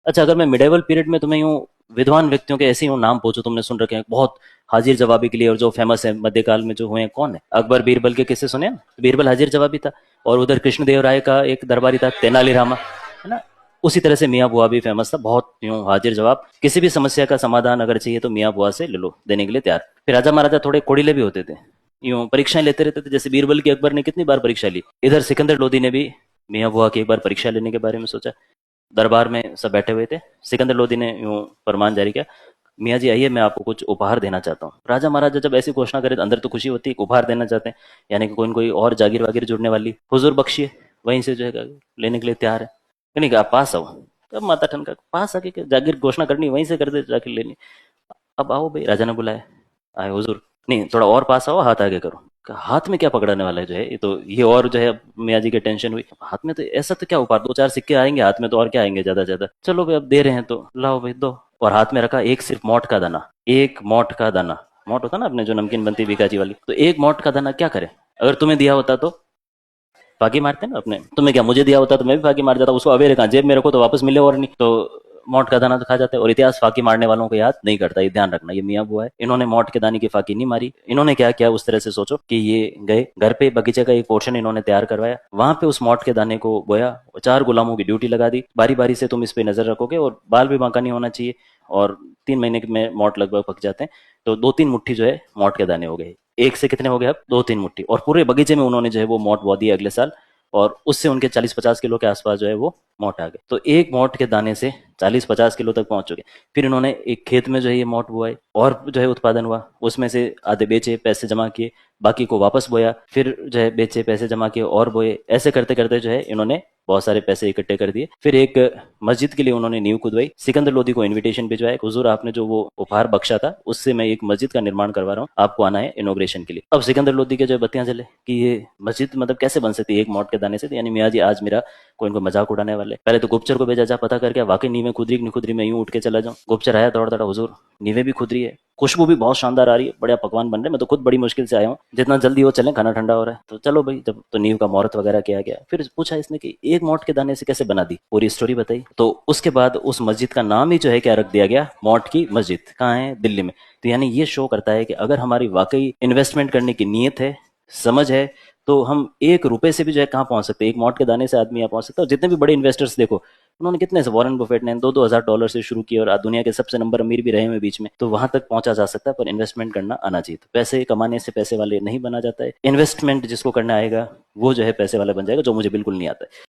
अच्छा, अगर मैं मिडेवल पीरियड में तुम्हें यूं विद्वान व्यक्तियों के ऐसे यूं नाम पूछूं, तुमने सुन रखे हैं बहुत हाजिर जवाबी के लिए, और जो फेमस है मध्यकाल में जो हुए हैं, कौन है? अकबर बीरबल के किस्से सुने हैं ना? बीरबल हाजिर जवाबी था, और उधर कृष्णदेव राय का एक दरबारी था तेनालीरामा, है ना? उसी तरह से मियाँ बुआ भी फेमस था, बहुत यूं हाजिर जवाब। किसी भी समस्या का समाधान अगर चाहिए तो मियाँ बुआ से ले लो, देने के लिए तैयार। फिर राजा महाराजा थोड़े कोड़िले भी होते थे, यूं परीक्षाएं लेते रहते थे। जैसे बीरबल की अकबर ने कितनी बार परीक्षा ली, इधर सिकंदर लोदी ने भी मियाँ बुआ की एक बार परीक्षा लेने के बारे में सोचा। दरबार में सब बैठे हुए थे, सिकंदर लोदी ने यूं फरमान जारी किया, मियाँ जी आइए, मैं आपको कुछ उपहार देना चाहता हूँ। राजा महाराजा जब ऐसी घोषणा करे तो अंदर तो खुशी होती है, उपहार देना चाहते हैं, यानी कि कोई न कोई और जागीर वागीर जुड़ने वाली। हुजूर बख्शिए, वहीं से जो है लेने के लिए तैयार है। नहीं कहा, आप पास आओ। तब माता ठनका, पास आके जागीर घोषणा करनी वहीं से कर दे, जाके लेनी। अब आओ भाई, राजा ने बुलाया। आए हुजूर। नहीं, थोड़ा और पास आओ, हाथ आगे करो। कहा, हाथ में क्या पकड़ाने वाला है जो है ये, तो ये और जो है अब मियाँ जी की टेंशन हुई। हाथ में तो ऐसा तो क्या उपहार, दो चार सिक्के आएंगे हाथ में, तो और क्या आएंगे ज्यादा से ज्यादा। चलो भाई, अब दे रहे हैं तो लाओ भाई, दो। और हाथ में रखा एक सिर्फ मोट का दाना, एक मोट का दाना। मोट होता ना अपने जो नमकीन बनती बीकाजी वाली, तो एक मोट का दाना क्या करे? अगर तुम्हें दिया होता तो फाकी मारते ना अपने। तुम्हें क्या, मुझे दिया होता तो मैं भी फाकी मार जाता। उसको अवेयर कहाँ, जेब में रखो तो वापस मिले, और नहीं तो मौत का दाना तो खा जाते हैं। और इतिहास फाकी मारने वालों को याद नहीं करता, ये ध्यान रखना। ये मियाँ बुआ है, इन्होंने मौत के दाने की फाकी नहीं मारी। इन्होंने क्या किया, उस तरह से सोचो कि ये गए घर पे, बगीचे का एक पोर्शन इन्होंने तैयार करवाया, वहां पे उस मौत के दाने को बोया, चार गुलामों की ड्यूटी लगा दी, बारी बारी से तुम इस पे नजर रखोगे, और बाल भी बांका नहीं होना चाहिए। और 3 महीने में मौत लगभग पक जाते हैं, तो 2-3 मुट्ठी जो है मौत के दाने हो गए। एक से कितने हो गए अब? 2-3 मुट्ठी। और पूरे बगीचे में उन्होंने जो है वो मौत बो दी अगले साल, और उससे उनके 40-50 किलो के आसपास जो है वो मोट आ गए। तो एक मोट के दाने से 40-50 किलो तक पहुंच चुके। फिर इन्होंने एक खेत में जो है ये मोट बोए, और जो है उत्पादन हुआ, उसमें से आधे बेचे, पैसे जमा किए, बाकी को वापस बोया, फिर जो है बेचे, पैसे जमा किए और बोए। ऐसे करते करते जो है इन्होंने बहुत सारे पैसे इकट्ठे कर दिए। फिर एक मस्जिद के लिए उन्होंने नींव खुदवाई। सिकंदर लोदी को इनविटेशन भिजवाया, हुजूर आपने जो वो उपहार बख्शा था उससे मैं एक मस्जिद का निर्माण करवा रहा हूँ, आपको आना है इनोग्रेशन के लिए। अब सिकंदर लोदी के जो बत्तियां जले कि ये मस्जिद मतलब कैसे बन सकती है एक मौत के दाने से। यानी मियाँ जी आज मेरा कोई इनको मजाक उड़ाने वाले। पहले तो गुप्तचर को भेजा, जा पता करके वाकई नींवें खुद रही नहीं खुद रही, मैं यूं उठ के चला जाऊं। गुप्तचर आया दौड़ दौड़ा, हुजूर नींवें भी खुद रही है, खुशबू भी बहुत शानदार आ रही है, बढ़िया पकवान बन रहे हैं, मैं तो खुद बड़ी मुश्किल से आया हूँ, जितना जल्दी हो चलें, खाना ठंडा हो रहा है। तो चलो भाई, जब तो नींव का मुहूर्त वगैरह किया गया, फिर पूछा इसने कि एक मोट के दाने से कैसे बना दी, पूरी स्टोरी बताई। तो उसके बाद उस मस्जिद का नाम ही जो है क्या रख दिया गया, मोट की मस्जिद। कहाँ है? दिल्ली में। तो यानी ये शो करता है कि अगर हमारी वाकई इन्वेस्टमेंट करने की नीयत है, समझ है, तो हम 1 रुपए से भी जो है कहाँ पहुंच सकते हैं। एक मोट के दाने से आदमी यहाँ पहुंच सकता है। और जितने भी बड़े इन्वेस्टर्स देखो, उन्होंने कितने से, वॉरेन बफेट ने 2-2 हज़ार डॉलर से शुरू किया, और आज दुनिया के सबसे नंबर अमीर भी रहे हुए बीच में। तो वहां तक पहुंचा जा सकता है, पर इन्वेस्टमेंट करना आना चाहिए। तो पैसे कमाने से पैसे वाले नहीं बना जाता है, इन्वेस्टमेंट जिसको करना आएगा वो जो है पैसे वाला बन जाएगा, जो मुझे बिल्कुल नहीं आता है।